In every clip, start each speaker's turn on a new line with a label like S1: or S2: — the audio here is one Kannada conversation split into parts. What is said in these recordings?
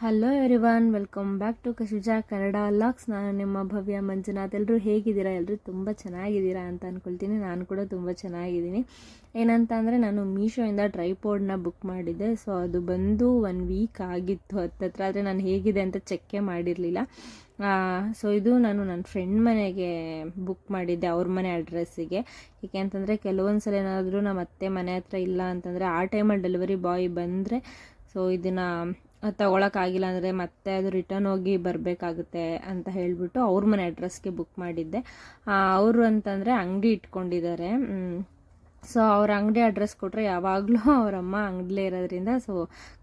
S1: Hello everyone, welcome back to Kashija Kannada vlogs. ನಾನು ನಿಮ್ಮ ಭವ್ಯ ಮಂಜುನಾಥ್. ಎಲ್ಲರೂ ಹೇಗಿದ್ದೀರಾ? ಎಲ್ಲರೂ ತುಂಬ ಚೆನ್ನಾಗಿದ್ದೀರಾ ಅಂತ ಅಂದ್ಕೊಳ್ತೀನಿ. ನಾನು ಕೂಡ ತುಂಬ ಚೆನ್ನಾಗಿದ್ದೀನಿ. ಏನಂತ ಅಂದರೆ, ನಾನು ಮೀಶೋಯಿಂದ ಟ್ರೈಪೋಡ್ನ ಬುಕ್ ಮಾಡಿದ್ದೆ. ಸೊ ಅದು ಬಂದು 1 ವೀಕ್ ಆಗಿತ್ತು ಹತ್ತತ್ರ. ಆದರೆ ನಾನು ಹೇಗಿದೆ ಅಂತ ಚೆಕ್ಕೇ ಮಾಡಿರಲಿಲ್ಲ. ಸೊ ಇದು ನಾನು ನನ್ನ ಫ್ರೆಂಡ್ ಮನೆಗೆ ಬುಕ್ ಮಾಡಿದ್ದೆ, ಅವ್ರ ಮನೆ ಅಡ್ರೆಸ್ಸಿಗೆ. ಏಕೆ ಅಂತಂದರೆ ಕೆಲವೊಂದು ಸಲ ಏನಾದರೂ ನಮ್ಮ ಅತ್ತೆ ಮನೆ ಹತ್ರ ಇಲ್ಲ ಅಂತಂದರೆ ಆ ಟೈಮಲ್ಲಿ ಡೆಲಿವರಿ ಬಾಯ್ ಬಂದರೆ ಸೊ ಇದನ್ನು ತೊಗೊಳಕ್ಕಾಗಿಲ್ಲ ಅಂದರೆ ಮತ್ತೆ ಅದು ರಿಟರ್ನ್ ಹೋಗಿ ಬರಬೇಕಾಗುತ್ತೆ ಅಂತ ಹೇಳಿಬಿಟ್ಟು ಅವ್ರ ಮನೆ ಅಡ್ರೆಸ್ಗೆ ಬುಕ್ ಮಾಡಿದ್ದೆ. ಅವರು ಅಂತಂದರೆ ಅಂಗಡಿ ಇಟ್ಕೊಂಡಿದ್ದಾರೆ. ಸೊ ಅವ್ರ ಅಂಗಡಿ ಅಡ್ರೆಸ್ ಕೊಟ್ಟರೆ ಯಾವಾಗಲೂ ಅವರಮ್ಮ ಅಂಗಡಿಲೇ ಇರೋದ್ರಿಂದ ಸೊ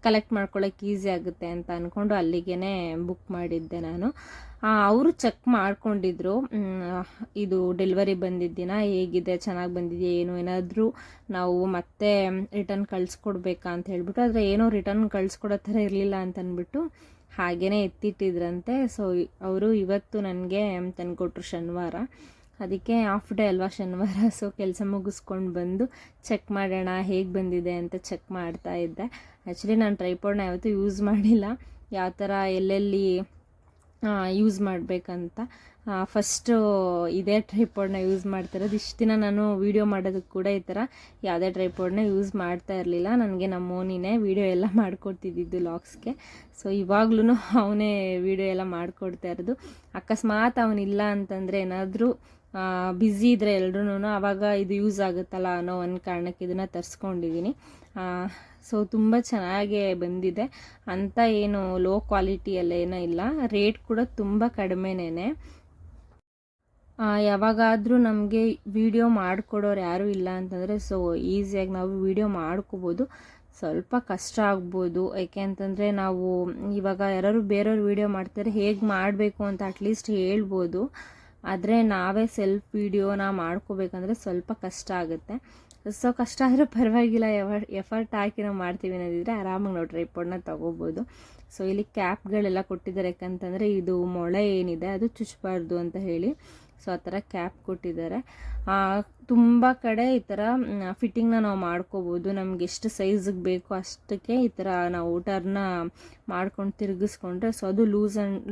S1: ಕಲೆಕ್ಟ್ ಮಾಡ್ಕೊಳ್ಳೋಕೆ ಈಸಿ ಆಗುತ್ತೆ ಅಂತ ಅಂದ್ಕೊಂಡು ಅಲ್ಲಿಗೆ ಬುಕ್ ಮಾಡಿದ್ದೆ ನಾನು. ಅವರು ಚೆಕ್ ಮಾಡ್ಕೊಂಡಿದ್ರು, ಇದು ಡೆಲಿವರಿ ಬಂದಿದ್ದ ದಿನ ಹೇಗಿದೆ, ಚೆನ್ನಾಗಿ ಬಂದಿದೆಯಾ, ಏನಾದರೂ ನಾವು ಮತ್ತೆ ರಿಟರ್ನ್ ಕಳಿಸ್ಕೊಡ್ಬೇಕಾ ಅಂತ ಹೇಳ್ಬಿಟ್ಟು. ಆದರೆ ಏನೋ ರಿಟರ್ನ್ ಕಳಿಸ್ಕೊಡೋ ಥರ ಇರಲಿಲ್ಲ ಅಂತ ಅಂದ್ಬಿಟ್ಟು ಹಾಗೇ ಎತ್ತಿಟ್ಟಿದ್ರಂತೆ. ಸೊ ಅವರು ಇವತ್ತು ನನಗೆ ತಂದುಕೊಟ್ರು ಶನಿವಾರ. ಅದಕ್ಕೆ ಆಫ್ ಡೇ ಅಲ್ವಾ ಶನಿವಾರ, ಸೊ ಕೆಲಸ ಮುಗಿಸ್ಕೊಂಡು ಬಂದು ಚೆಕ್ ಮಾಡೋಣ ಹೇಗೆ ಬಂದಿದೆ ಅಂತ ಚೆಕ್ ಮಾಡ್ತಾ ಇದ್ದೆ. ಆ್ಯಕ್ಚುಲಿ ನಾನು ಟ್ರೈಪಾಡ್ನ ಯಾವತ್ತೂ ಯೂಸ್ ಮಾಡಿಲ್ಲ, ಯಾವ ಥರ ಎಲ್ಲೆಲ್ಲಿ ಯೂಸ್ ಮಾಡಬೇಕಂತ ಫಸ್ಟು ಇದೇ ಟ್ರೈಪಾಡ್ನ ಯೂಸ್ ಮಾಡ್ತಿರೋದು. ಇಷ್ಟು ದಿನ ನಾನು ವೀಡಿಯೋ ಮಾಡೋದಕ್ಕೆ ಕೂಡ ಈ ಥರ ಯಾವುದೇ ಟ್ರೈಪಾಡ್ನ ಯೂಸ್ ಮಾಡ್ತಾ ಇರಲಿಲ್ಲ. ನನಗೆ ನಮ್ಮ ಮೋನಿನೇ ವೀಡಿಯೋ ಎಲ್ಲ ಮಾಡಿಕೊಡ್ತಿದ್ದಿದ್ದು ಲಾಗ್ಸ್ಗೆ. ಸೊ ಇವಾಗ್ಲೂ ಅವನೇ ವೀಡಿಯೋ ಎಲ್ಲ ಮಾಡಿಕೊಡ್ತಾ ಇರೋದು. ಅಕಸ್ಮಾತ್ ಅವನಿಲ್ಲ ಅಂತಂದರೆ ಏನಾದರೂ ಬ್ಯುಸಿ ಇದ್ದರೆ ಎಲ್ರೂ ಆವಾಗ ಇದು ಯೂಸ್ ಆಗುತ್ತಲ್ಲ ಅನ್ನೋ ಒಂದು ಕಾರಣಕ್ಕೆ ಇದನ್ನು ತರಿಸ್ಕೊಂಡಿದ್ದೀನಿ. ಸೊ ತುಂಬ ಚೆನ್ನಾಗೇ ಬಂದಿದೆ ಅಂತ, ಏನು ಲೋ ಕ್ವಾಲಿಟಿಯಲ್ಲ ಏನೂ ಇಲ್ಲ. ರೇಟ್ ಕೂಡ ತುಂಬ ಕಡಿಮೆನೇ. ಯಾವಾಗಾದರೂ ನಮಗೆ ವಿಡಿಯೋ ಮಾಡಿಕೊಡೋರು ಯಾರೂ ಇಲ್ಲ ಅಂತಂದರೆ ಸೊ ಈಸಿಯಾಗಿ ನಾವು ವಿಡಿಯೋ ಮಾಡ್ಕೋಬೋದು. ಸ್ವಲ್ಪ ಕಷ್ಟ ಆಗ್ಬೋದು, ಏಕೆ ಅಂತಂದರೆ ನಾವು ಇವಾಗ ಯಾರು ಬೇರೆಯವ್ರು ವಿಡಿಯೋ ಮಾಡ್ತಾರೆ ಹೇಗೆ ಮಾಡಬೇಕು ಅಂತ ಅಟ್ಲೀಸ್ಟ್ ಹೇಳ್ಬೋದು. ಆದರೆ ನಾವೇ ಸೆಲ್ಫ್ ವಿಡಿಯೋನ ಮಾಡ್ಕೋಬೇಕಂದ್ರೆ ಸ್ವಲ್ಪ ಕಷ್ಟ ಆಗುತ್ತೆ. ಸೊ ಕಷ್ಟ ಆದರೂ ಪರವಾಗಿಲ್ಲ, ಎಫರ್ಟ್ ಹಾಕಿ ನಾವು ಮಾಡ್ತೀವಿ ಅನ್ನೋದಿದ್ರೆ ಆರಾಮಾಗಿ ನಾವು ಟ್ರೈಪಾಡ್ನ ತೊಗೋಬೋದು. ಸೊ ಇಲ್ಲಿ ಕ್ಯಾಪ್ಗಳೆಲ್ಲ ಕೊಟ್ಟಿದ್ದಾರೆ, ಯಾಕಂತಂದರೆ ಇದು ಮೊಳೆ ಏನಿದೆ ಅದು ಚುಚ್ಚಬಾರ್ದು ಅಂತ ಹೇಳಿ. ಸೊ ಆ ಥರ ಕ್ಯಾಪ್ ಕೊಟ್ಟಿದ್ದಾರೆ. ತುಂಬ ಕಡೆ ಈ ಥರ ಫಿಟ್ಟಿಂಗ್ನ ನಾವು ಮಾಡ್ಕೋಬೋದು. ನಮ್ಗೆ ಎಷ್ಟು ಸೈಜಿಗೆ ಬೇಕೋ ಅಷ್ಟಕ್ಕೆ ಈ ಥರ ನಾವು ಟರ್ನ ಮಾಡ್ಕೊಂಡು ತಿರುಗಿಸ್ಕೊಂಡ್ರೆ ಸೊ ಅದು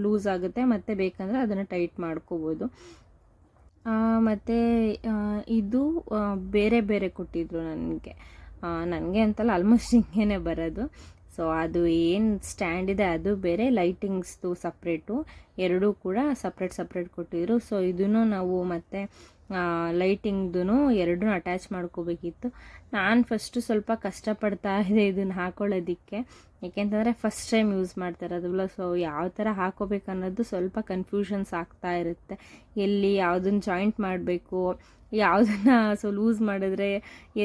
S1: ಲೂಸ್ ಆಗುತ್ತೆ, ಮತ್ತು ಬೇಕಂದರೆ ಅದನ್ನು ಟೈಟ್ ಮಾಡ್ಕೋಬೋದು. ಮತ್ತು ಇದು ಬೇರೆ ಬೇರೆ ಕೊಟ್ಟಿದ್ರು ನನಗೆ ಅಂತಲ್ಲ, ಆಲ್ಮೋಸ್ಟ್ ಹಿಂಗೇ ಬರೋದು. ಸೊ ಅದು ಏನು ಸ್ಟ್ಯಾಂಡ್ ಇದೆ ಅದು ಬೇರೆ, ಲೈಟಿಂಗ್ಸ್ದು ಸಪ್ರೇಟು, ಎರಡೂ ಕೂಡ ಸಪ್ರೇಟ್ ಕೊಟ್ಟಿದ್ರು. ಸೊ ಇದನ್ನು ನಾವು ಮತ್ತೆ ಲೈಟಿಂಗ್ದು ಎರಡೂ ಅಟ್ಯಾಚ್ ಮಾಡ್ಕೋಬೇಕಿತ್ತು. ನಾನು ಫಸ್ಟು ಸ್ವಲ್ಪ ಕಷ್ಟಪಡ್ತಾ ಇದೆ ಇದನ್ನು ಹಾಕೊಳ್ಳೋದಕ್ಕೆ, ಏಕೆಂತಂದರೆ ಫಸ್ಟ್ ಟೈಮ್ ಯೂಸ್ ಮಾಡ್ತಾ ಇರೋದಲ್ಲ. ಸೊ ಯಾವ ಥರ ಹಾಕೋಬೇಕು ಅನ್ನೋದು ಸ್ವಲ್ಪ ಕನ್ಫ್ಯೂಷನ್ಸ್ ಆಗ್ತಾ ಇರುತ್ತೆ. ಎಲ್ಲಿ ಯಾವುದನ್ನು ಜಾಯಿಂಟ್ ಮಾಡಬೇಕು, ಯಾವುದನ್ನು ಸೊ ಲೂಸ್ ಮಾಡಿದ್ರೆ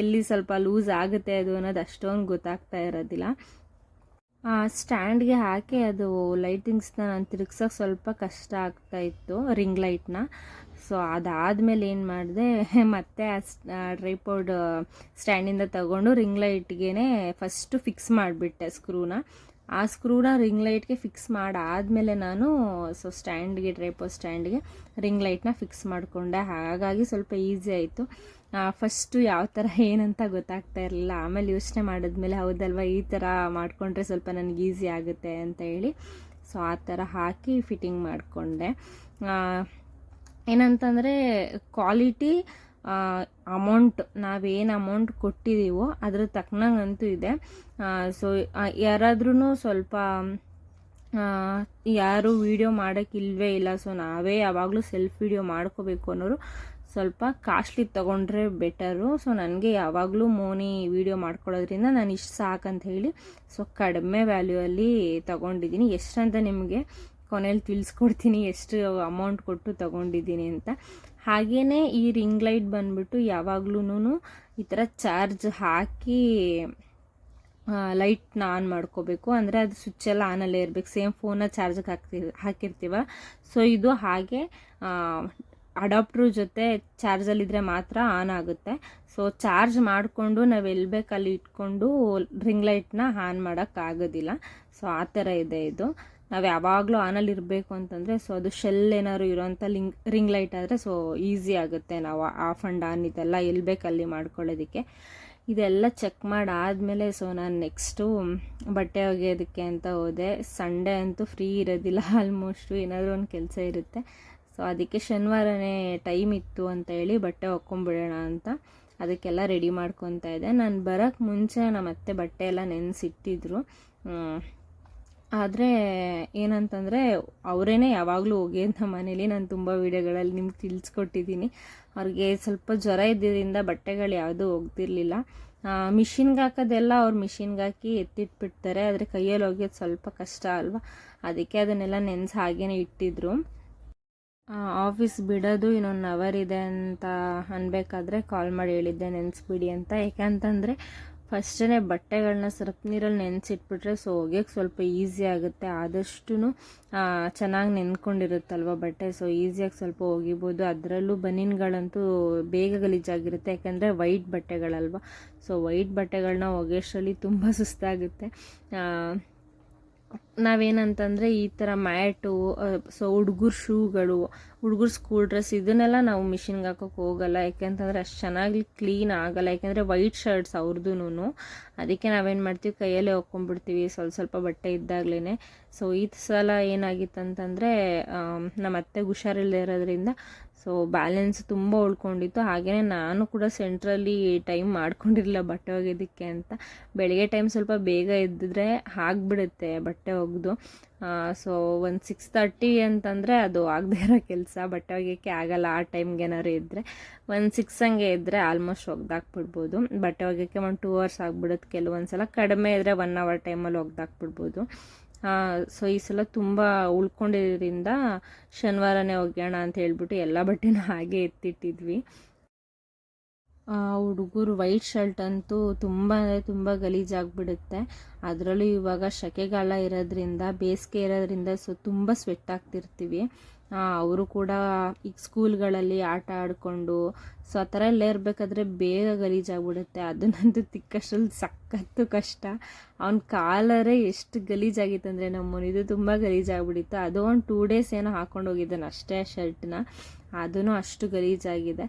S1: ಎಲ್ಲಿ ಸ್ವಲ್ಪ ಲೂಸ್ ಆಗುತ್ತೆ ಅದು ಅನ್ನೋದು ಅಷ್ಟೊಂದು ಗೊತ್ತಾಗ್ತಾ ಇರೋದಿಲ್ಲ. ಸ್ಟ್ಯಾಂಡ್ಗೆ ಹಾಕಿ ಅದು ಲೈಟಿಂಗ್ಸ್ನ ನಾನು ತಿರುಗ್ಸೋಕೆ ಸ್ವಲ್ಪ ಕಷ್ಟ ಆಗ್ತಾಯಿತ್ತು, ರಿಂಗ್ ಲೈಟ್ನ. ಸೊ ಅದಾದಮೇಲೆ ಏನು ಮಾಡಿದೆ, ಮತ್ತೆ ಟ್ರೈಪಾಡ್ ಸ್ಟ್ಯಾಂಡಿಂದ ತಗೊಂಡು ರಿಂಗ್ ಲೈಟ್ಗೆ ಫಸ್ಟು ಫಿಕ್ಸ್ ಮಾಡಿಬಿಟ್ಟೆ ಆ ಸ್ಕ್ರೂನ ರಿಂಗ್ ಲೈಟ್ಗೆ ಫಿಕ್ಸ್ ಮಾಡಾದಮೇಲೆ ನಾನು ಸೊ ಟ್ರೈಪಾಡ್ ಸ್ಟ್ಯಾಂಡ್ಗೆ ರಿಂಗ್ ಲೈಟ್ನ ಫಿಕ್ಸ್ ಮಾಡಿಕೊಂಡೆ. ಹಾಗಾಗಿ ಸ್ವಲ್ಪ ಈಸಿ ಆಯಿತು. ಫಸ್ಟು ಯಾವ ಥರ ಏನಂತ ಗೊತ್ತಾಗ್ತಾ ಇರಲಿಲ್ಲ. ಆಮೇಲೆ ಯೋಚನೆ ಮಾಡಿದ್ಮೇಲೆ ಹೌದಲ್ವ, ಈ ಥರ ಮಾಡಿಕೊಂಡ್ರೆ ಸ್ವಲ್ಪ ನನಗೆ ಈಸಿ ಆಗುತ್ತೆ ಅಂತ ಹೇಳಿ ಸೊ ಆ ಥರ ಹಾಕಿ ಫಿಟ್ಟಿಂಗ್ ಮಾಡಿಕೊಂಡೆ. ಏನಂತಂದರೆ ಕ್ವಾಲಿಟಿ, ಅಮೌಂಟ್ ನಾವೇನು ಅಮೌಂಟ್ ಕೊಟ್ಟಿದ್ದೀವೋ ಅದ್ರ ತಕ್ಕನಂಗಂತೂ ಇದೆ. ಸೊ ಯಾರಾದ್ರೂ ಸ್ವಲ್ಪ ಯಾರು ವೀಡಿಯೋ ಮಾಡೋಕ್ಕಿಲ್ವೇ ಇಲ್ಲ, ಸೊ ನಾವೇ ಯಾವಾಗಲೂ ಸೆಲ್ಫ್ ವೀಡಿಯೋ ಮಾಡ್ಕೋಬೇಕು ಅನ್ನೋರು ಸ್ವಲ್ಪ ಕಾಸ್ಟ್ಲಿ ತೊಗೊಂಡ್ರೆ ಬೆಟರು. ಸೊ ನನಗೆ ಯಾವಾಗಲೂ ಮೋನಿ ವೀಡಿಯೋ ಮಾಡ್ಕೊಳ್ಳೋದ್ರಿಂದ ನಾನು ಇಷ್ಟು ಸಾಕಂತ ಹೇಳಿ ಸೊ ಕಡಿಮೆ ವ್ಯಾಲ್ಯೂಯಲ್ಲಿ ತೊಗೊಂಡಿದ್ದೀನಿ. ಎಷ್ಟಂತ ನಿಮಗೆ ಕೊನೆಯಲ್ಲಿ ತಿಳಿಸ್ಕೊಡ್ತೀನಿ ಎಷ್ಟು ಅಮೌಂಟ್ ಕೊಟ್ಟು ತೊಗೊಂಡಿದ್ದೀನಿ ಅಂತ. ಹಾಗೆಯೇ ಈ ರಿಂಗ್ ಲೈಟ್ ಬಂದುಬಿಟ್ಟು ಯಾವಾಗ್ಲೂ ಈ ಥರ ಚಾರ್ಜ್ ಹಾಕಿ ಲೈಟ್ನ ಆನ್ ಮಾಡ್ಕೋಬೇಕು. ಅಂದರೆ ಅದು ಸ್ವಿಚ್ಚೆಲ್ಲ ಆನಲ್ಲೇ ಇರಬೇಕು, ಸೇಮ್ ಫೋನ್ನ ಚಾರ್ಜಿಗೆ ಹಾಕಿರ್ತೀವ. ಸೊ ಇದು ಹಾಗೆ ಅಡಾಪ್ಟ್ರು ಜೊತೆ ಚಾರ್ಜಲ್ಲಿದ್ದರೆ ಮಾತ್ರ ಆನ್ ಆಗುತ್ತೆ. ಸೊ ಚಾರ್ಜ್ ಮಾಡಿಕೊಂಡು ನಾವು ಎಲ್ಲಿ ಬೇಕಲ್ಲಿ ಇಟ್ಕೊಂಡು ರಿಂಗ್ ಲೈಟ್ನ ಆನ್ ಮಾಡೋಕ್ಕಾಗೋದಿಲ್ಲ. ಸೊ ಆ ಥರ ಇದೆ ಇದು. ನಾವು ಯಾವಾಗಲೂ ಆನಲ್ಲಿ ಇರಬೇಕು ಅಂತಂದರೆ ಸೊ ಅದು ಶೆಲ್ ಏನಾದ್ರು ಇರೋವಂಥ ರಿಂಗ್ ಲೈಟ್ ಆದರೆ ಸೊ ಈಸಿ ಆಗುತ್ತೆ ನಾವು ಆಫ್ ಆ್ಯಂಡ್ ಆನ್ ಇದೆಲ್ಲ ಎಲ್ಲಿ ಬೇಕಲ್ಲಿ ಮಾಡ್ಕೊಳ್ಳೋದಕ್ಕೆ. ಇದೆಲ್ಲ ಚೆಕ್ ಮಾಡಾದಮೇಲೆ ಸೊ ನಾನು ನೆಕ್ಸ್ಟು ಬಟ್ಟೆ ಒಗೆಯೋದಕ್ಕೆ ಅಂತ ಹೋದೆ. ಸಂಡೇ ಅಂತೂ ಫ್ರೀ ಇರೋದಿಲ್ಲ, ಆಲ್ಮೋಸ್ಟು ಏನಾದರೂ ಒಂದು ಕೆಲಸ ಇರುತ್ತೆ. ಸೊ ಅದಕ್ಕೆ ಶನಿವಾರನೇ ಟೈಮ್ ಇತ್ತು ಅಂತ ಹೇಳಿ ಬಟ್ಟೆ ಒಕ್ಕೊಂಬಿಡೋಣ ಅಂತ ಅದಕ್ಕೆಲ್ಲ ರೆಡಿ ಮಾಡ್ಕೊತಾ ಇದ್ದೆ. ನಾನು ಬರೋಕ್ಕೆ ಮುಂಚೆ ನಮ್ಮ ಅತ್ತೆ ಬಟ್ಟೆ ಎಲ್ಲ ನೆನೆಸಿಟ್ಟಿದ್ರು. ಆದರೆ ಏನಂತಂದರೆ ಅವರೇನೆ ಯಾವಾಗಲೂ ಒಗೆಯೋದು ನಮ್ಮ ಮನೇಲಿ. ನಾನು ತುಂಬ ವೀಡಿಯೋಗಳಲ್ಲಿ ನಿಮ್ಗೆ ತಿಳಿಸ್ಕೊಟ್ಟಿದ್ದೀನಿ. ಅವ್ರಿಗೆ ಸ್ವಲ್ಪ ಜ್ವರ ಇದ್ದಿದ್ದರಿಂದ ಬಟ್ಟೆಗಳು ಯಾವುದೂ ಒಗ್ದಿರಲಿಲ್ಲ. ಮಿಷಿನ್ಗೆ ಹಾಕೋದೆಲ್ಲ ಅವ್ರು ಮಿಷಿನ್ಗೆ ಹಾಕಿ ಎತ್ತಿಟ್ಬಿಡ್ತಾರೆ. ಆದರೆ ಕೈಯಲ್ಲಿ ಒಗೆಯೋದು ಸ್ವಲ್ಪ ಕಷ್ಟ ಅಲ್ವಾ, ಅದಕ್ಕೆ ಅದನ್ನೆಲ್ಲ ನೆನೆಸಿ ಹಾಗೇ ಇಟ್ಟಿದ್ರು. ಆಫೀಸ್ ಬಿಡೋದು ಇನ್ನೊಂದು ಅವರ್ ಇದೆ ಅಂತ ಅನ್ಬೇಕಾದ್ರೆ ಕಾಲ್ ಮಾಡಿ ಹೇಳಿದ್ದೆ ನೆನೆಸ್ಬಿಡಿ ಅಂತ. ಯಾಕಂತಂದರೆ ಫಸ್ಟೇ ಬಟ್ಟೆಗಳನ್ನ ಸರ್ಪ್ ನೀರಲ್ಲಿ ನೆನೆಸಿಟ್ಬಿಟ್ರೆ ಸೊ ಒಗೆಯೋಕ್ಕೆ ಸ್ವಲ್ಪ ಈಸಿ ಆಗುತ್ತೆ. ಆದಷ್ಟು ಚೆನ್ನಾಗಿ ನೆನ್ಕೊಂಡಿರುತ್ತಲ್ವ ಬಟ್ಟೆ, ಸೊ ಈಸಿಯಾಗಿ ಸ್ವಲ್ಪ ಒಗಿಬೋದು. ಅದರಲ್ಲೂ ಬನೀನ್ಗಳಂತೂ ಬೇಗ ಗಲೀಜಾಗಿರುತ್ತೆ, ಯಾಕಂದರೆ ವೈಟ್ ಬಟ್ಟೆಗಳಲ್ವ. ಸೊ ವೈಟ್ ಬಟ್ಟೆಗಳನ್ನ ಒಗೆಯೋಷ್ಟರಲ್ಲಿ ತುಂಬ ಸುಸ್ತಾಗುತ್ತೆ. ನಾವೇನಂತಂದರೆ ಈ ಥರ ಮ್ಯಾಟು, ಸೊ ಹುಡುಗರ ಶೂಗಳು, ಹುಡುಗರ ಸ್ಕೂಲ್ ಡ್ರೆಸ್ ಇದನ್ನೆಲ್ಲ ನಾವು ಮಿಷಿನ್ಗೆ ಹಾಕೋಕ್ಕೆ ಹೋಗಲ್ಲ. ಯಾಕೆಂತಂದರೆ ಅಷ್ಟು ಚೆನ್ನಾಗಿ ಕ್ಲೀನ್ ಆಗಲ್ಲ, ಯಾಕೆಂದರೆ ವೈಟ್ ಶರ್ಟ್ಸ್ ಅವ್ರದ್ದು. ಅದಕ್ಕೆ ನಾವೇನು ಮಾಡ್ತೀವಿ, ಕೈಯಲ್ಲೇ ಹೊಕ್ಕೊಂಡ್ಬಿಡ್ತೀವಿ ಸ್ವಲ್ಪ ಬಟ್ಟೆ ಇದ್ದಾಗಲೇ. ಸೊ ಈ ಸಲ ಏನಾಗಿತ್ತು ಅಂತಂದರೆ ನಮ್ಮ ಅತ್ತೆಗೆ ಹುಷಾರಿಲ್ಲದೆ ಇರೋದ್ರಿಂದ ಸೊ ಬ್ಯಾಲೆನ್ಸ್ ತುಂಬ ಉಳ್ಕೊಂಡಿತ್ತು. ಹಾಗೆಯೇ ನಾನು ಕೂಡ ಸೆಂಟ್ರಲ್ಲಿ ಟೈಮ್ ಮಾಡ್ಕೊಂಡಿರಲಿಲ್ಲ ಬಟ್ಟೆ ಒಗೆಯೋದಕ್ಕೆ ಅಂತ. ಬೆಳಗ್ಗೆ ಟೈಮ್ ಸ್ವಲ್ಪ ಬೇಗ ಎದ್ದಿದ್ರೆ ಆಗಿಬಿಡುತ್ತೆ ಬಟ್ಟೆ ಒಗೆದು. ಸೊ ಒಂದು 6:30 ಅಂತಂದರೆ ಅದು ಆಗದೇ ಇರೋ ಕೆಲಸ, ಬಟ್ಟೆ ಒಗೆಯೋಕ್ಕೆ ಆಗಲ್ಲ. ಆ ಟೈಮ್ಗೆ ಏನಾದ್ರು ಇದ್ದರೆ ಒಂದು 6 ಹಂಗೆ ಇದ್ದರೆ ಆಲ್ಮೋಸ್ಟ್ ಒಗ್ದಾಕ್ಬಿಡ್ಬೋದು. ಬಟ್ಟೆ ಒಗೆಯೋಕ್ಕೆ ಒಂದು 2 hours ಆಗಿಬಿಡುತ್ತೆ. ಕೆಲವೊಂದು ಸಲ ಕಡಿಮೆ ಇದ್ದರೆ 1 hour ಟೈಮಲ್ಲಿ ಒಗ್ದಾಕ್ಬಿಡ್ಬೋದು. ಸೊ ಈ ಸಲ ತುಂಬ ಉಳ್ಕೊಂಡಿದ್ದರಿಂದ ಶನಿವಾರನೇ ಒಗ್ಯೋಣ ಅಂತ ಹೇಳ್ಬಿಟ್ಟು ಎಲ್ಲ ಬಟ್ಟೆನೂ ಹಾಗೆ ಎತ್ತಿಟ್ಟಿದ್ವಿ. ಹುಡುಗರು ವೈಟ್ ಶರ್ಟ್ ಅಂತೂ ತುಂಬ ಅಂದರೆ ತುಂಬ ಗಲೀಜಾಗಿಬಿಡುತ್ತೆ. ಅದರಲ್ಲೂ ಇವಾಗ ಸೆಕೆಗಾಲ ಇರೋದ್ರಿಂದ, ಬೇಸಿಗೆ ಇರೋದ್ರಿಂದ ಸೊ ತುಂಬ ಸ್ವೆಟ್ ಆಗ್ತಿರ್ತೀವಿ. ಅವರು ಕೂಡ ಈಗ ಸ್ಕೂಲ್ಗಳಲ್ಲಿ ಆಟ ಆಡಿಕೊಂಡು ಸೊ ಆ ಥರ ಎಲ್ಲ ಇರಬೇಕಾದ್ರೆ ಬೇಗ ಗಲೀಜಾಗ್ಬಿಡುತ್ತೆ. ಅದನ್ನಂತೂ ತಿಕ್ಕಷ್ಟರಲ್ಲಿ ಸಖತ್ತು ಕಷ್ಟ. ಅವ್ನ ಕಾಲರೇ ಎಷ್ಟು ಗಲೀಜಾಗಿತ್ತು ಅಂದರೆ ನಮ್ಮನಿದು ತುಂಬ ಗಲೀಜಾಗ್ಬಿಟ್ಟಿತ್ತು. ಅದು ಒಂದು 2 days ಏನೋ ಹಾಕ್ಕೊಂಡು ಹೋಗಿದ್ದಾನೆ ಅಷ್ಟೇ ಶರ್ಟ್ನ, ಅದೂ ಅಷ್ಟು ಗಲೀಜಾಗಿದೆ.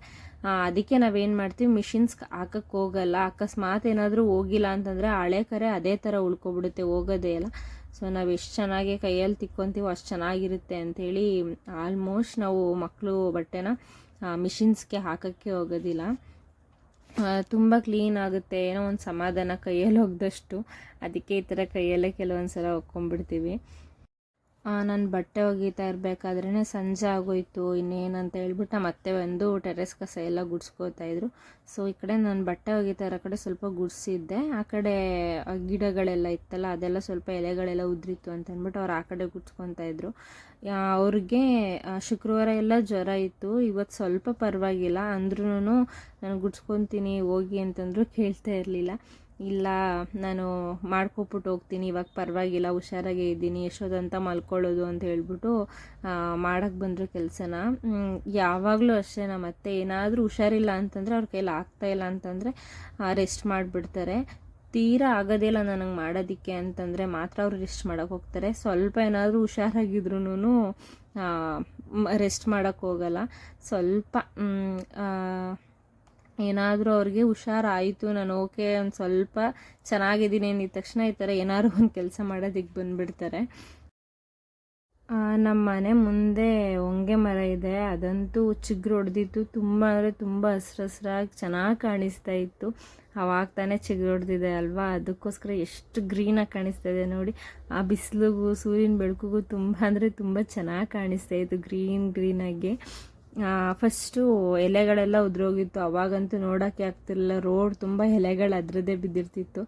S1: ಅದಕ್ಕೆ ನಾವೇನು ಮಾಡ್ತೀವಿ, ಮಿಷಿನ್ಸ್ಗೆ ಹಾಕಕ್ಕೆ ಹೋಗಲ್ಲ. ಅಕಸ್ಮಾತ್ ಏನಾದರೂ ಹೋಗಿಲ್ಲ ಅಂತಂದರೆ ಹಳೆ ಕರೆ ಅದೇ ಥರ ಉಳ್ಕೊಬಿಡುತ್ತೆ, ಹೋಗೋದೇ ಇಲ್ಲ. ಸೊ ನಾವು ಎಷ್ಟು ಚೆನ್ನಾಗಿ ಕೈಯಲ್ಲಿ ತಿಕ್ಕೊತೀವೋ ಅಷ್ಟು ಚೆನ್ನಾಗಿರುತ್ತೆ ಅಂಥೇಳಿ ಆಲ್ಮೋಸ್ಟ್ ನಾವು ಮಕ್ಕಳು ಬಟ್ಟೆನ ಮಿಷಿನ್ಸ್ಗೆ ಹಾಕೋಕ್ಕೆ ಹೋಗೋದಿಲ್ಲ. ತುಂಬ ಕ್ಲೀನ್ ಆಗುತ್ತೆ, ಏನೋ ಒಂದು ಸಮಾಧಾನ ಕೈಯಲ್ಲಿ ಒಗ್ದಷ್ಟು. ಅದಕ್ಕೆ ಈ ಥರ ಕೈಯಲ್ಲೇ ಕೆಲವೊಂದು ಸಲ ಒಕ್ಕೊಂಡ್ಬಿಡ್ತೀವಿ. ನಾನು ಬಟ್ಟೆ ಒಗಿತಾ ಇರಬೇಕಾದ್ರೇ ಸಂಜೆ ಆಗೋಯ್ತು. ಇನ್ನೇನಂತ ಹೇಳ್ಬಿಟ್ಟು ಮತ್ತೆ ಬಂದು ಟೆರೆಸ್ ಕಸ ಎಲ್ಲ ಗುಡಿಸ್ಕೋತಾಯಿದ್ರು. ಸೊ ಈ ಕಡೆ ನಾನು ಬಟ್ಟೆ ಒಗಿತಾ ಇರೋ ಕಡೆ ಸ್ವಲ್ಪ ಗುಡಿಸಿದ್ದೆ. ಆ ಕಡೆ ಗಿಡಗಳೆಲ್ಲ ಇತ್ತಲ್ಲ, ಅದೆಲ್ಲ ಸ್ವಲ್ಪ ಎಲೆಗಳೆಲ್ಲ ಉದ್ರಿತ್ತು ಅಂತ ಅಂದ್ಬಿಟ್ಟು ಅವ್ರು ಆ ಕಡೆ ಗುಡ್ಸ್ಕೊತಾಯಿದ್ರು. ಅವ್ರಿಗೆ ಶುಕ್ರವಾರ ಎಲ್ಲ ಜ್ವರ ಇತ್ತು. ಇವತ್ತು ಸ್ವಲ್ಪ ಪರವಾಗಿಲ್ಲ ಅಂದ್ರೂ ನಾನು ಗುಡ್ಸ್ಕೊತೀನಿ ಹೋಗಿ ಅಂತಂದ್ರು ಕೇಳ್ತಾ ಇರಲಿಲ್ಲ. ಇಲ್ಲ ನಾನು ಮಾಡ್ಕೊಬಿಟ್ಟು ಹೋಗ್ತೀನಿ, ಇವಾಗ ಪರವಾಗಿಲ್ಲ, ಹುಷಾರಾಗೇ ಇದ್ದೀನಿ, ಎಷ್ಟೊತ್ತಂತ ಮಲ್ಕೊಳ್ಳೋದು ಅಂತ ಹೇಳ್ಬಿಟ್ಟು ಮಾಡೋಕ್ಕೆ ಬಂದರು ಕೆಲಸನ. ಯಾವಾಗಲೂ ಅಷ್ಟೇ, ನಮ್ಮ ಅತ್ತೆ ಏನಾದರೂ ಹುಷಾರಿಲ್ಲ ಅಂತಂದರೆ ಅವ್ರ ಕೈಲಿ ಆಗ್ತಾಯಿಲ್ಲ ಅಂತಂದರೆ ರೆಸ್ಟ್ ಮಾಡಿಬಿಡ್ತಾರೆ. ತೀರಾ ಆಗೋದಿಲ್ಲ ನನಗೆ ಮಾಡೋದಕ್ಕೆ ಅಂತಂದರೆ ಮಾತ್ರ ಅವರು ರೆಸ್ಟ್ ಮಾಡೋಕ್ಕೆ ಹೋಗ್ತಾರೆ. ಸ್ವಲ್ಪ ಏನಾದರೂ ಹುಷಾರಾಗಿದ್ರೂ ರೆಸ್ಟ್ ಮಾಡೋಕ್ಕೆ ಹೋಗಲ್ಲ. ಸ್ವಲ್ಪ ಏನಾದರೂ ಅವ್ರಿಗೆ ಹುಷಾರಾಯಿತು, ನಾನು ಓಕೆ ಒಂದು ಸ್ವಲ್ಪ ಚೆನ್ನಾಗಿದ್ದೀನಿ ಅಂದಿದ ತಕ್ಷಣ ಈ ಥರ ಏನಾದ್ರು ಒಂದು ಕೆಲಸ ಮಾಡೋದಕ್ಕೆ ಬಂದುಬಿಡ್ತಾರೆ. ನಮ್ಮ ಮನೆ ಮುಂದೆ ಹೊಂಗೆ ಮರ ಇದೆ, ಅದಂತೂ ಚಿಗುರು ಹೊಡೆದಿತ್ತು. ತುಂಬ ಅಂದರೆ ತುಂಬ ಹಸ್ರಾಗಿ ಚೆನ್ನಾಗಿ ಕಾಣಿಸ್ತಾ ಇತ್ತು. ಅವಾಗ ತಾನೇ ಚಿಗುರು ಹೊಡೆದಿದೆ ಅಲ್ವಾ, ಅದಕ್ಕೋಸ್ಕರ ಎಷ್ಟು ಗ್ರೀನಾಗಿ ಕಾಣಿಸ್ತಾ ಇದೆ ನೋಡಿ. ಆ ಬಿಸಿಲಿಗೂ ಸೂರ್ಯನ ಬೆಳಕಿಗೂ ತುಂಬ ಅಂದರೆ ತುಂಬ ಚೆನ್ನಾಗಿ ಕಾಣಿಸ್ತಾ ಇತ್ತು, ಗ್ರೀನಾಗಿ. ಫಸ್ಟು ಎಲೆಗಳೆಲ್ಲ ಉದುರೋಗಿತ್ತು, ಅವಾಗಂತೂ ನೋಡೋಕ್ಕೆ ಆಗ್ತಿರಲಿಲ್ಲ. ರೋಡ್ ತುಂಬ ಎಲೆಗಳು ಅದರದ್ದೇ ಬಿದ್ದಿರ್ತಿತ್ತು.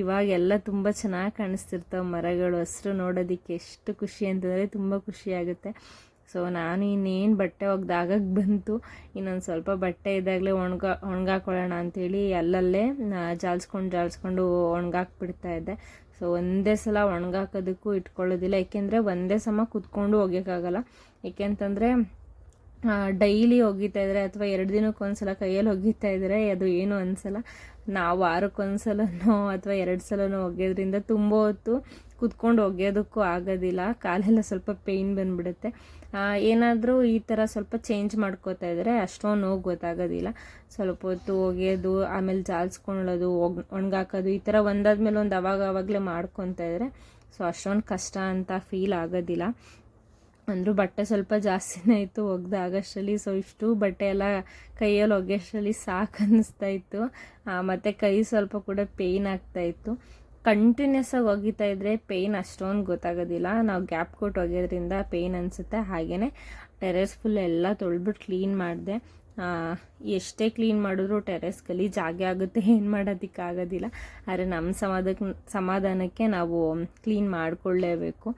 S1: ಇವಾಗೆಲ್ಲ ತುಂಬ ಚೆನ್ನಾಗಿ ಕಾಣಿಸ್ತಿರ್ತಾವೆ ಮರಗಳು, ಹಸಿರು ನೋಡೋದಕ್ಕೆ ಎಷ್ಟು ಖುಷಿ ಅಂತಂದರೆ ತುಂಬ ಖುಷಿಯಾಗುತ್ತೆ. ಸೊ ನಾನು ಇನ್ನೇನು ಬಟ್ಟೆ ಒಗ್ದಾಗಕ್ಕೆ ಬಂತು, ಇನ್ನೊಂದು ಸ್ವಲ್ಪ ಬಟ್ಟೆ ಇದ್ದಾಗಲೇ ಒಣಗಾಕೊಳ್ಳೋಣ ಅಂಥೇಳಿ ಅಲ್ಲಲ್ಲೇ ಜಾಲ್ಸ್ಕೊಂಡು ಒಣಗಾಕ್ಬಿಡ್ತಾ ಇದ್ದೆ. ಸೊ ಒಂದೇ ಸಲ ಒಣಗಾಕೋದಕ್ಕೂ ಇಟ್ಕೊಳ್ಳೋದಿಲ್ಲ, ಏಕೆಂದರೆ ಒಂದೇ ಸಮ ಕುತ್ಕೊಂಡು ಒಗ್ಯೋಕ್ಕಾಗಲ್ಲ. ಏಕೆಂತಂದರೆ ಡೈಲಿ ಒಗಿತಾ ಇದ್ರೆ ಅಥವಾ 2 ದಿನಕ್ಕೊಂದ್ಸಲ ಕೈಯಲ್ಲಿ ಒಗಿತಾ ಇದ್ರೆ ಅದು ಏನು ಅನಿಸಲ್ಲ. ನಾವು ವಾರಕ್ಕೊಂದ್ಸಲನೋ ಅಥವಾ 2 ಸಲನೋ ಒಗೆಯೋದ್ರಿಂದ ತುಂಬ ಹೊತ್ತು ಕುತ್ಕೊಂಡು ಒಗೆಯೋದಕ್ಕೂ ಆಗೋದಿಲ್ಲ, ಕಾಲೆಲ್ಲ ಸ್ವಲ್ಪ ಪೇಯ್ನ್ ಬಂದುಬಿಡುತ್ತೆ. ಏನಾದರೂ ಈ ಥರ ಸ್ವಲ್ಪ ಚೇಂಜ್ ಮಾಡ್ಕೋತಾ ಇದ್ದರೆ ಅಷ್ಟೊಂದು ನೋವು ಗೊತ್ತಾಗೋದಿಲ್ಲ. ಸ್ವಲ್ಪ ಹೊತ್ತು ಒಗೆಯೋದು, ಆಮೇಲೆ ಜಾಲ್ಸ್ಕೊಳ್ಳೋದು, ಒಣಗಾಕೋದು, ಈ ಥರ ಒಂದಾದ್ಮೇಲೆ ಒಂದು ಅವಾಗಲೇ ಮಾಡ್ಕೊತಾ ಇದ್ದರೆ ಸೊ ಅಷ್ಟೊಂದು ಕಷ್ಟ ಅಂತ ಫೀಲ್ ಆಗೋದಿಲ್ಲ. ಅಂದರೂ ಬಟ್ಟೆ ಸ್ವಲ್ಪ ಜಾಸ್ತಿನೇ ಇತ್ತು ಒಗ್ದಾಗಷ್ಟರಲ್ಲಿ. ಸೊ ಇಷ್ಟು ಬಟ್ಟೆ ಎಲ್ಲ ಕೈಯಲ್ಲಿ ಒಗೆಯೋಷ್ಟರಲ್ಲಿ ಸಾಕು ಅನ್ನಿಸ್ತಾ ಇತ್ತು. ಮತ್ತು ಕೈ ಸ್ವಲ್ಪ ಕೂಡ ಪೇಯ್ನ್ ಆಗ್ತಾಯಿತ್ತು. ಕಂಟಿನ್ಯೂಸ್ ಆಗಿ ಒಗಿತಾ ಇದ್ದರೆ ಪೇಯ್ನ್ ಅಷ್ಟೊಂದು ಗೊತ್ತಾಗೋದಿಲ್ಲ, ನಾವು ಗ್ಯಾಪ್ ಕೊಟ್ಟು ಒಗೆಯೋದ್ರಿಂದ ಪೇಯ್ನ್ ಅನಿಸುತ್ತೆ. ಹಾಗೆಯೇ ಟೆರೆಸ್ ಫುಲ್ ಎಲ್ಲ ತೊಳೆದ್ಬಿಟ್ಟು ಕ್ಲೀನ್ ಮಾಡಿದೆ. ಎಷ್ಟೇ ಕ್ಲೀನ್ ಮಾಡಿದ್ರು ಟೆರೆಸ್ ಗಲೀಜು ಆಗೇ ಆಗುತ್ತೆ, ಏನು ಮಾಡೋದಕ್ಕಾಗೋದಿಲ್ಲ. ಆದರೆ ನಮ್ಮ ಸಮಾಧಾನಕ್ಕೆ ನಾವು ಕ್ಲೀನ್ ಮಾಡಿಕೊಳ್ಳೇಬೇಕು.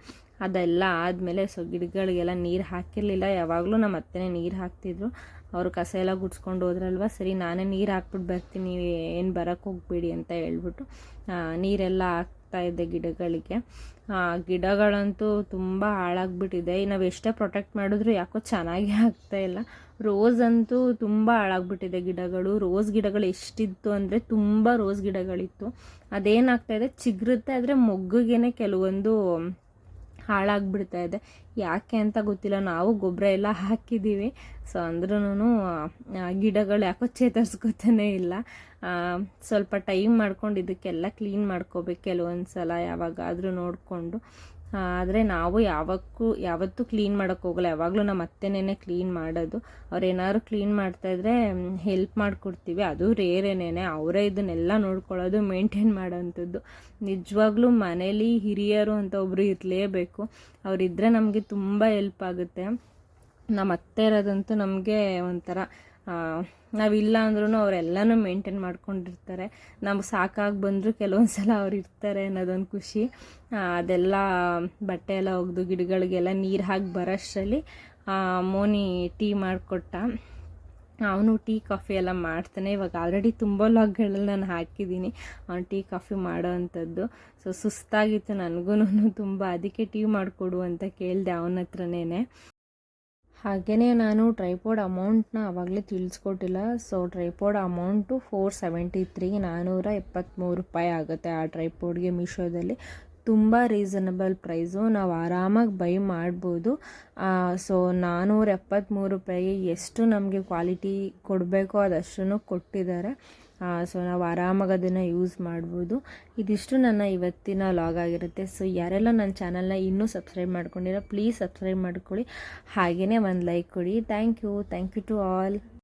S1: ಅದೆಲ್ಲ ಆದಮೇಲೆ ಸೊ ಗಿಡಗಳಿಗೆಲ್ಲ ನೀರು ಹಾಕಿರಲಿಲ್ಲ, ಯಾವಾಗಲೂ ನಮ್ಮ ಅತ್ತೆನೇ ನೀರು ಹಾಕ್ತಿದ್ರು. ಅವರು ಕಸ ಎಲ್ಲ ಗುಡ್ಸ್ಕೊಂಡು ಹೋದ್ರಲ್ವ, ಸರಿ ನಾನೇ ನೀರು ಹಾಕ್ಬಿಟ್ಟು ಬರ್ತೀನಿ, ಏನು ಬರೋಕ್ಕೆ ಹೋಗಬೇಡಿ ಅಂತ ಹೇಳ್ಬಿಟ್ಟು ನೀರೆಲ್ಲ ಹಾಕ್ತಾಯಿದ್ದೆ ಗಿಡಗಳಿಗೆ. ಗಿಡಗಳಂತೂ ತುಂಬ ಹಾಳಾಗ್ಬಿಟ್ಟಿದೆ. ನಾವು ಎಷ್ಟೇ ಪ್ರೊಟೆಕ್ಟ್ ಮಾಡಿದ್ರು ಯಾಕೋ ಚೆನ್ನಾಗೇ ಆಗ್ತಾಯಿಲ್ಲ. ರೋಸ್ ಅಂತೂ ತುಂಬ ಹಾಳಾಗ್ಬಿಟ್ಟಿದೆ ಗಿಡಗಳು. ರೋಸ್ ಗಿಡಗಳು ಎಷ್ಟಿತ್ತು ಅಂದರೆ ತುಂಬ ರೋಸ್ ಗಿಡಗಳಿತ್ತು. ಅದೇನಾಗ್ತಾಯಿದೆ, ಚಿಗುರುತ್ತೆ, ಆದರೆ ಮೊಗ್ಗಿಗೆ ಕೆಲವೊಂದು ಹಾಳಾಗ್ಬಿಡ್ತಾ ಇದೆ. ಯಾಕೆ ಅಂತ ಗೊತ್ತಿಲ್ಲ. ನಾವು ಗೊಬ್ಬರ ಎಲ್ಲ ಹಾಕಿದ್ದೀವಿ, ಸೊ ಅಂದ್ರೂ ಗಿಡಗಳು ಯಾಕೋ ಚೇತರಿಸ್ಕೊತಾನೇ ಇಲ್ಲ. ಸ್ವಲ್ಪ ಟೈಮ್ ಮಾಡ್ಕೊಂಡು ಇದಕ್ಕೆಲ್ಲ ಕ್ಲೀನ್ ಮಾಡ್ಕೋಬೇಕು ಕೆಲವೊಂದು ಸಲ, ಯಾವಾಗಾದರೂ ನೋಡಿಕೊಂಡು. ಆದರೆ ನಾವು ಯಾವತ್ತೂ ಕ್ಲೀನ್ ಮಾಡೋಕ್ಕೆ ಹೋಗಲ್ಲ, ಯಾವಾಗಲೂ ನಮ್ಮ ಅತ್ತೆನೇ ಕ್ಲೀನ್ ಮಾಡೋದು. ಅವ್ರೇನಾದ್ರು ಕ್ಲೀನ್ ಮಾಡ್ತಾಯಿದ್ರೆ ಹೆಲ್ಪ್ ಮಾಡಿಕೊಡ್ತೀವಿ, ಅದು ರೇರೇನೇ. ಅವರೇ ಇದನ್ನೆಲ್ಲ ನೋಡ್ಕೊಳ್ಳೋದು, ಮೇಂಟೈನ್ ಮಾಡೋವಂಥದ್ದು. ನಿಜವಾಗ್ಲೂ ಮನೇಲಿ ಹಿರಿಯರು ಅಂತ ಒಬ್ಬರು ಇರಲೇಬೇಕು. ಅವರಿದ್ದರೆ ನಮಗೆ ತುಂಬ ಹೆಲ್ಪ್ ಆಗುತ್ತೆ. ನಮ್ಮ ಅತ್ತೆ ಇರೋದಂತೂ ನಮಗೆ ಒಂಥರ, ನಾವಿಲ್ಲ ಅಂದ್ರೂ ಅವರೆಲ್ಲನೂ ಮೇಂಟೈನ್ ಮಾಡ್ಕೊಂಡಿರ್ತಾರೆ. ನಮ್ಗೆ ಸಾಕಾಗಿ ಬಂದರೂ ಕೆಲವೊಂದು ಸಲ ಅವ್ರು ಇರ್ತಾರೆ ಅನ್ನೋದೊಂದು ಖುಷಿ. ಅದೆಲ್ಲ ಬಟ್ಟೆ ಎಲ್ಲ ಒಗೆದು ಗಿಡಗಳಿಗೆಲ್ಲ ನೀರು ಹಾಕಿ ಬರೋಷ್ಟರಲ್ಲಿ ಮೋನಿ ಟೀ ಮಾಡಿಕೊಟ್ಟ. ಅವನು ಟೀ ಕಾಫಿ ಎಲ್ಲ ಮಾಡ್ತಾನೆ. ಇವಾಗ ಆಲ್ರೆಡಿ ತುಂಬ ಲಾಗ್ಗಳಲ್ಲಿ ನಾನು ಹಾಕಿದ್ದೀನಿ ಅವ್ನು ಟೀ ಕಾಫಿ ಮಾಡೋ ಅಂಥದ್ದು. ಸೊ ಸುಸ್ತಾಗಿತ್ತು ನನಗೂ ತುಂಬ, ಅದಕ್ಕೆ ಟೀ ಮಾಡಿಕೊಡು ಅಂತ ಕೇಳಿದೆ ಅವನ ಹತ್ರನೇ. ಹಾಗೆಯೇ ನಾನು ಟ್ರೈಪಾಡ್ ಅಮೌಂಟ್ನ ಆವಾಗಲೇ ತಿಳಿಸ್ಕೊಟ್ಟಿಲ್ಲ. ಸೊ ಟ್ರೈಪಾಡ್ ಅಮೌಂಟು 473, 473 ರೂಪಾಯಿ ಆಗುತ್ತೆ ಆ ಟ್ರೈಪಾಡ್ಗೆ. ಮೀಶೋದಲ್ಲಿ ತುಂಬ ರೀಸನಬಲ್ ಪ್ರೈಸು, ನಾವು ಆರಾಮಾಗಿ ಬೈ ಮಾಡ್ಬೋದು. ಸೊ 473 ರೂಪಾಯಿಗೆ ಎಷ್ಟು ನಮಗೆ ಕ್ವಾಲಿಟಿ ಕೊಡಬೇಕೋ ಅದಷ್ಟನ್ನು ಕೊಟ್ಟಿದ್ದಾರೆ. ಸೊ ನಾವು ಆರಾಮಾಗಿ ಅದನ್ನು ಯೂಸ್ ಮಾಡ್ಬೋದು. ಇದಿಷ್ಟು ನನ್ನ ಇವತ್ತಿನ ಲಾಗ್ ಆಗಿರುತ್ತೆ. ಸೊ ಯಾರೆಲ್ಲ ನನ್ನ ಚಾನಲ್ನ ಇನ್ನೂ ಸಬ್ಸ್ಕ್ರೈಬ್ ಮಾಡ್ಕೊಂಡಿರೋ ಪ್ಲೀಸ್ ಸಬ್ಸ್ಕ್ರೈಬ್ ಮಾಡ್ಕೊಳ್ಳಿ, ಹಾಗೆಯೇ ಒಂದು ಲೈಕ್ ಕೊಡಿ. Thank you to all.